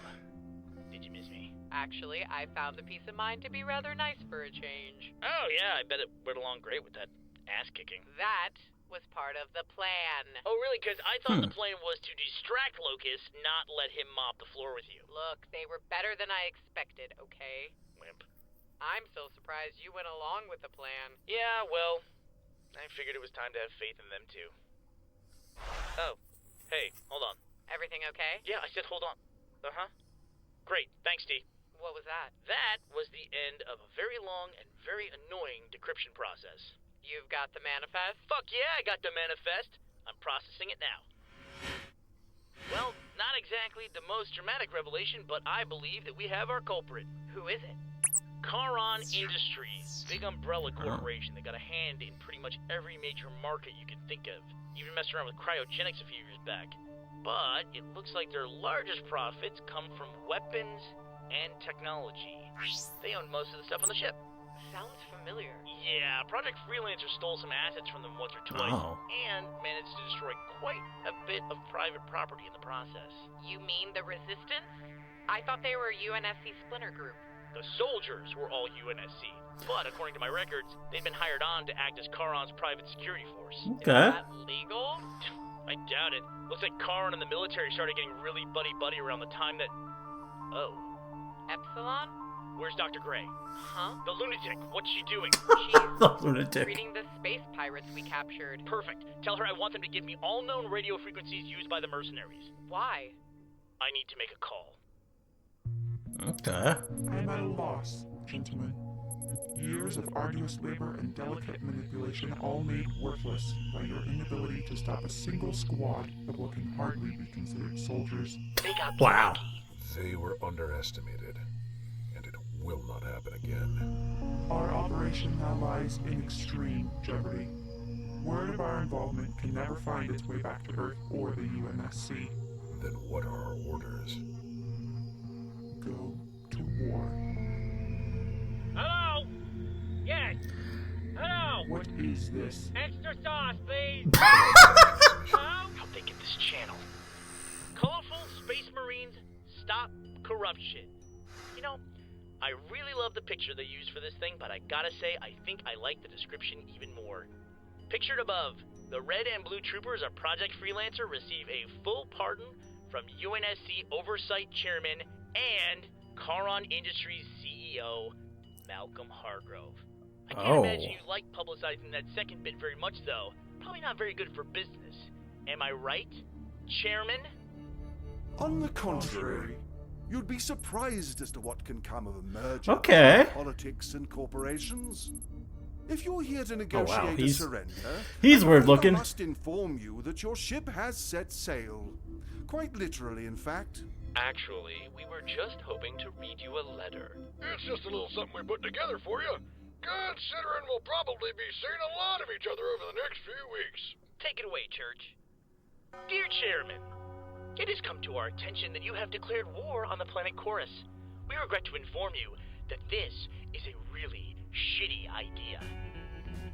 did you miss me? Actually, I found the peace of mind to be rather nice for a change. Oh, yeah, I bet it went along great with that ass-kicking. That was part of the plan. Oh, really? Because I thought the plan was to distract Locust, not let him mop the floor with you. Look, they were better than I expected, okay? Wimp. I'm so surprised you went along with the plan. Yeah, well, I figured it was time to have faith in them, too. Oh, hey, hold on. Everything okay? Yeah, I said hold on. Uh-huh. Great, thanks, Dee. What was that? That was the end of a very long and very annoying decryption process. You've got the manifest? Fuck yeah, I got the manifest. I'm processing it now. Well, not exactly the most dramatic revelation, but I believe that we have our culprit. Who is it? Charon Industries, big umbrella corporation that got a hand in pretty much every major market you can think of. Even messed around with cryogenics a few years back. But it looks like their largest profits come from weapons and technology. They own most of the stuff on the ship. Sounds familiar. Yeah, Project Freelancer stole some assets from them once or twice, and managed to destroy quite a bit of private property in the process. You mean the Resistance? I thought they were a UNSC splinter group. The soldiers were all UNSC, but according to my records, they've been hired on to act as Charon's private security force. Okay. Is that legal? I doubt it. Looks like Charon and the military started getting really buddy-buddy around the time that... Oh. Epsilon? Where's Dr. Gray? Huh? The lunatic. What's she doing? The lunatic. Reading the space pirates we captured. Perfect. Tell her I want them to give me all known radio frequencies used by the mercenaries. Why? I need to make a call. Okay. I'm at a loss, gentlemen. Years of arduous labor and delicate manipulation all made worthless by your inability to stop a single squad of what can hardly be considered soldiers. Wow. They were underestimated, and it will not happen again. Our operation now lies in extreme jeopardy. Word of our involvement can never find its way back to Earth or the UNSC. Then what are our orders? Go to war. Hello? Yes. Hello? What is this? Extra sauce, please. Hello? How'd they get this channel? Colorful Space Marines, stop corruption. You know, I really love the picture they used for this thing, but I gotta say, I think I like the description even more. Pictured above, the red and blue troopers of Project Freelancer receive a full pardon from UNSC Oversight Chairman and Charon Industries CEO, Malcolm Hargrove. I can't imagine you like publicizing that second bit very much, though. Probably not very good for business. Am I right, Chairman? On the contrary, you'd be surprised as to what can come of a merger Okay. of politics and corporations. If you're here to negotiate a surrender, he's weird looking. I must inform you that your ship has set sail. Quite literally, in fact. Actually, we were just hoping to read you a letter. It's just a little something we put together for you. Considering we'll probably be seeing a lot of each other over the next few weeks. Take it away, Church. Dear Chairman, it has come to our attention that you have declared war on the planet Chorus. We regret to inform you that this is a really shitty idea.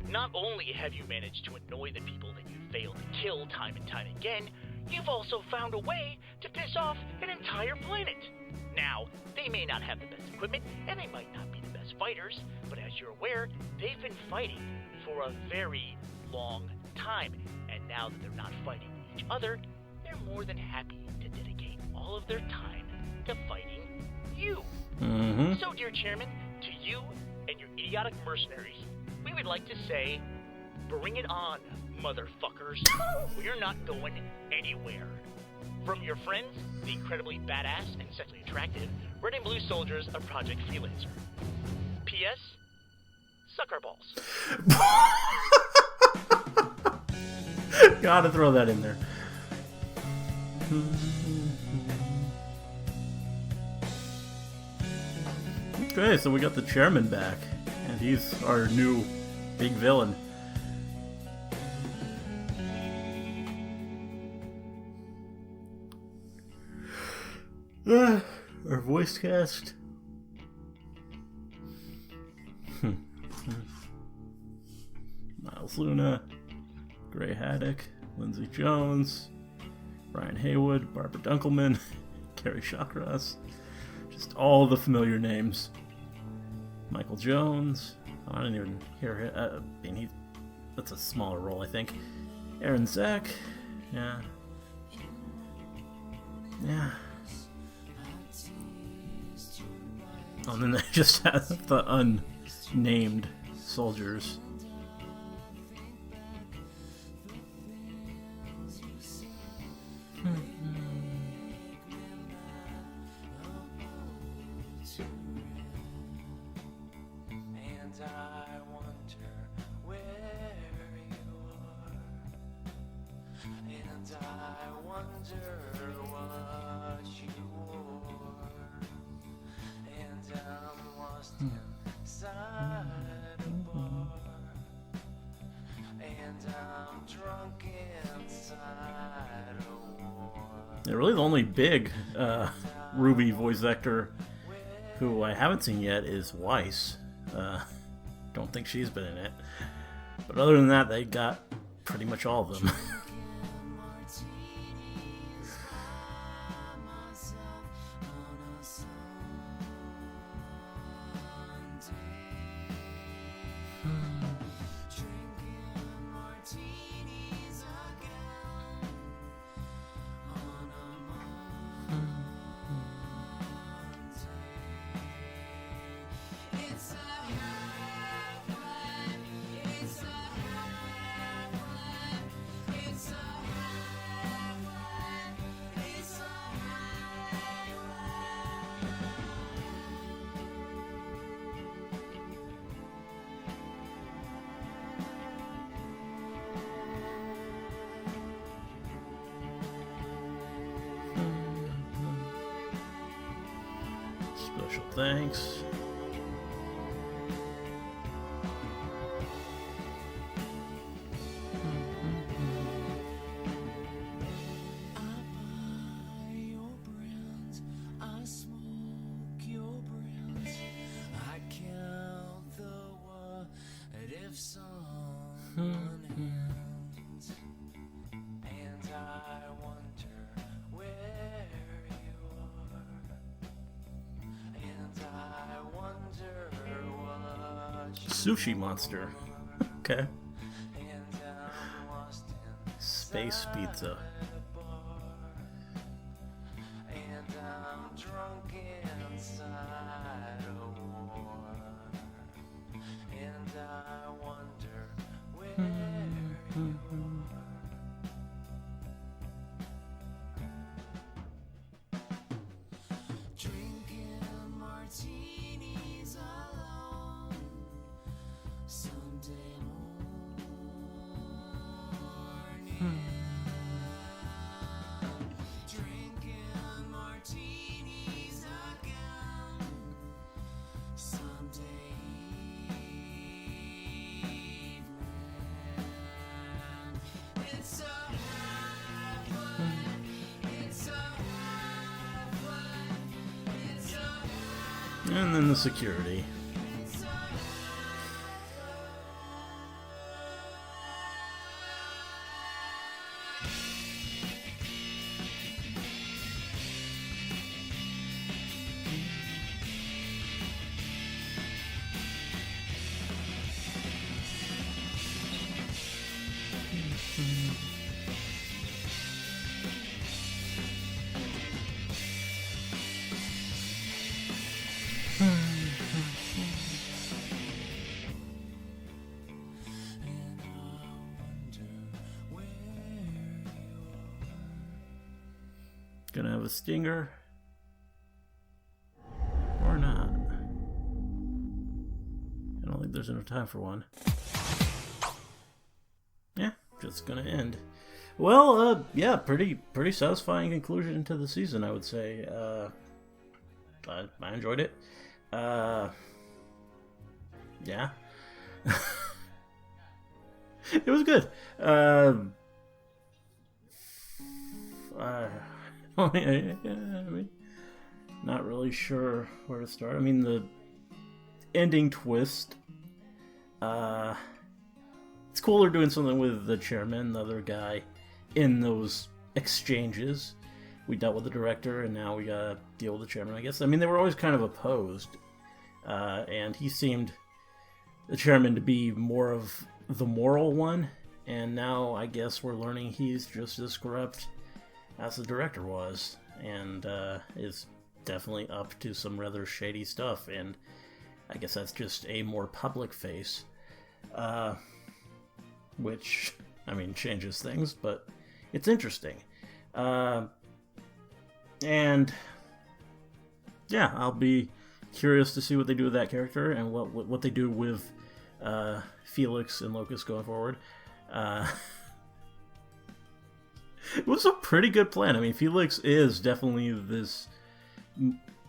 Not only have you managed to annoy the people that you failed to kill time and time again, you've also found a way to piss off an entire planet. Now, they may not have the best equipment, and they might not be the best fighters, but as you're aware, they've been fighting for a very long time. And now that they're not fighting each other, they're more than happy to dedicate all of their time to fighting you. So, dear Chairman, to you and your idiotic mercenaries, we would like to say, bring it on, motherfuckers. We're not going anywhere. From your friends, the incredibly badass and sexually attractive red and blue soldiers of Project Freelancer. P.S. Suck our balls. Gotta throw that in there. Okay, so we got the chairman back, and he's our new big villain. Our voice cast. Miles Luna, Gray Haddock, Lindsay Jones, Brian Haywood, Barbara Dunkelman, Carrie Shawcross, just all the familiar names. Michael Jones, I didn't even hear him. That's a smaller role, I think. Aaron Zach, yeah. Oh, and then they just have the unnamed soldiers. Yeah, really the only big Ruby voice actor who I haven't seen yet is Weiss. Don't think she's been in it. But other than that, they got pretty much all of them. Special thanks. Sushi monster. Okay. Space pizza. And then the security. Gonna have a stinger or not. I don't think there's enough time for one. Yeah, just gonna end. Yeah, pretty satisfying conclusion to the season, I would say. I enjoyed it. Yeah. It was good. I mean, not really sure where to start. I mean, the ending twist. It's cool they're doing something with the chairman, the other guy, in those exchanges. We dealt with the director, and now we gotta deal with the chairman, I guess. I mean, they were always kind of opposed, and he seemed, the chairman, to be more of the moral one, and now I guess we're learning he's just as corrupt as the director was, and is definitely up to some rather shady stuff, and I guess that's just a more public face, which, I mean, changes things, but it's interesting. And yeah, I'll be curious to see what they do with that character and what they do with Felix and Locus going forward. It was a pretty good plan. I mean, Felix is definitely this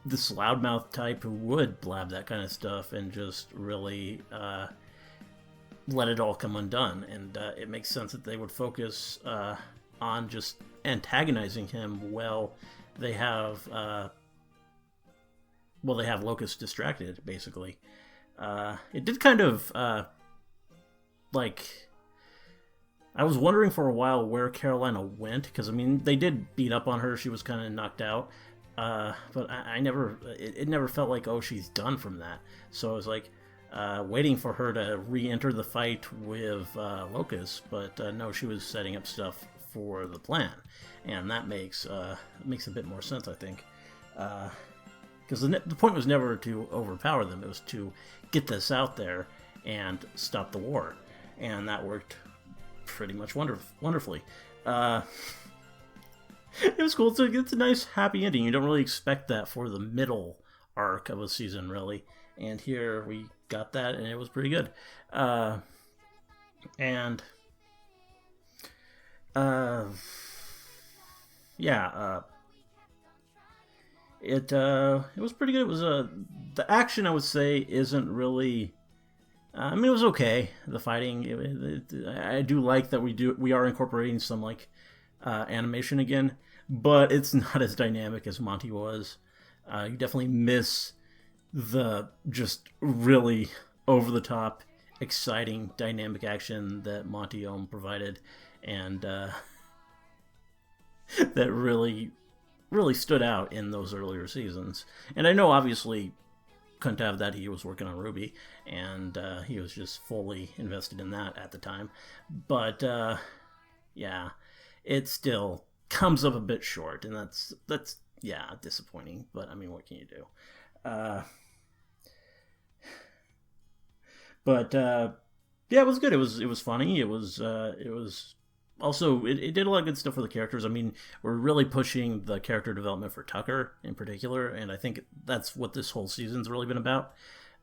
loudmouth type who would blab that kind of stuff and just really let it all come undone. And it makes sense that they would focus on just antagonizing him while they have Locus distracted, basically. It did kind of I was wondering for a while where Carolina went, because I mean they did beat up on her. She was kind of knocked out, but it never felt like, oh, she's done from that. So I was like waiting for her to re-enter the fight with Locus, but no, she was setting up stuff for the plan, and that makes a bit more sense, I think, because the point was never to overpower them. It was to get this out there and stop the war, and that worked pretty much wonderfully. It was cool. It's a nice happy ending. You don't really expect that for the middle arc of a season, really, and here we got that, and it was pretty good. It was pretty good. It was the action, I would say, isn't really. I mean, it was okay. The fighting, I do like that we are incorporating some animation again, but it's not as dynamic as Monty was. You definitely miss the just really over the top, exciting, dynamic action that Monty provided, and that really stood out in those earlier seasons. And I know, obviously, couldn't have that. He was working on Ruby, and he was just fully invested in that at the time. But yeah, it still comes up a bit short, and that's disappointing. But I mean, what can you do? Yeah, it was good. It was funny. It was also, it did a lot of good stuff for the characters. I mean, we're really pushing the character development for Tucker in particular, and I think that's what this whole season's really been about.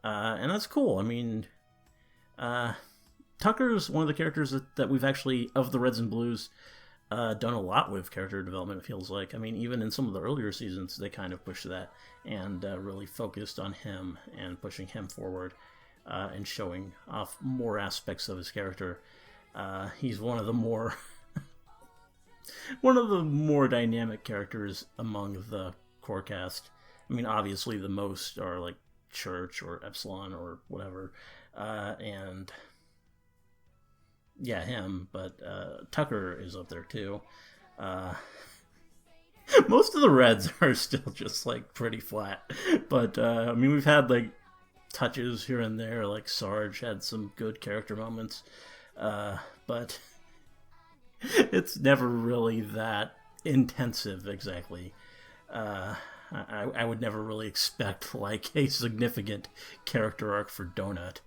And that's cool. I mean, Tucker's one of the characters that we've actually, of the Reds and Blues, done a lot with character development, it feels like. I mean, even in some of the earlier seasons, they kind of pushed that and really focused on him and pushing him forward and showing off more aspects of his character. He's one of the more dynamic characters among the core cast. I mean, obviously the most are like Church or Epsilon or whatever, and yeah, him. But Tucker is up there too. Most of the Reds are still just like pretty flat, but I mean, we've had like touches here and there. Like Sarge had some good character moments. But it's never really that intensive, exactly. I would never really expect like a significant character arc for Donut.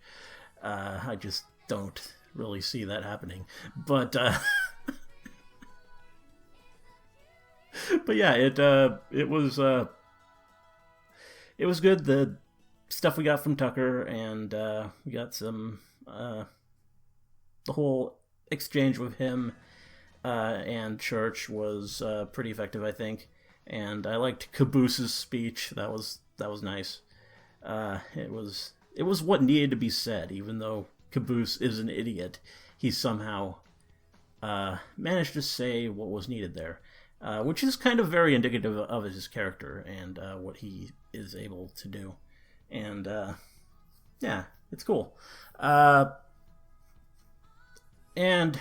I just don't really see that happening. But but yeah, it was good. The stuff we got from Tucker, and we got some the whole exchange with him and Church was pretty effective, I think. And I liked Caboose's speech. That was nice. It was what needed to be said, even though Caboose is an idiot. He somehow managed to say what was needed there, which is kind of very indicative of his character and what he is able to do. And yeah, it's cool. And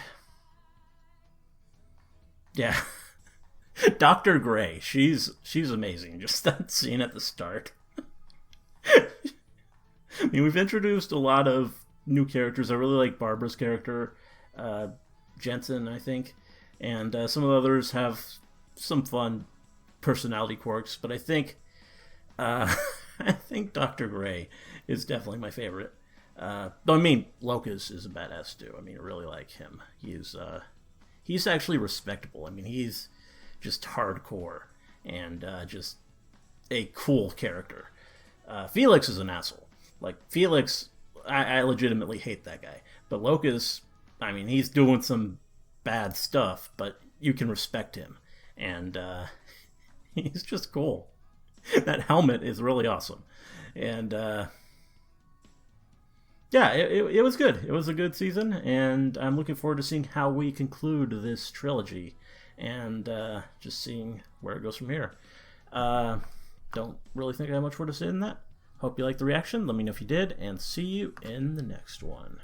yeah, Dr. Gray, she's amazing. Just that scene at the start. I mean, we've introduced a lot of new characters. I really like Barbara's character, Jensen, I think, and some of the others have some fun personality quirks. But I think Dr. Gray is definitely my favorite. Though I mean, Locus is a badass too. I mean, I really like him. He's actually respectable. I mean, he's just hardcore and just a cool character. Felix is an asshole. Like, Felix, I legitimately hate that guy. But Locus, I mean, he's doing some bad stuff, but you can respect him. And he's just cool. That helmet is really awesome. And yeah, it was good. It was a good season, and I'm looking forward to seeing how we conclude this trilogy and just seeing where it goes from here. Don't really think I have much more to say than that. Hope you liked the reaction. Let me know if you did, and see you in the next one.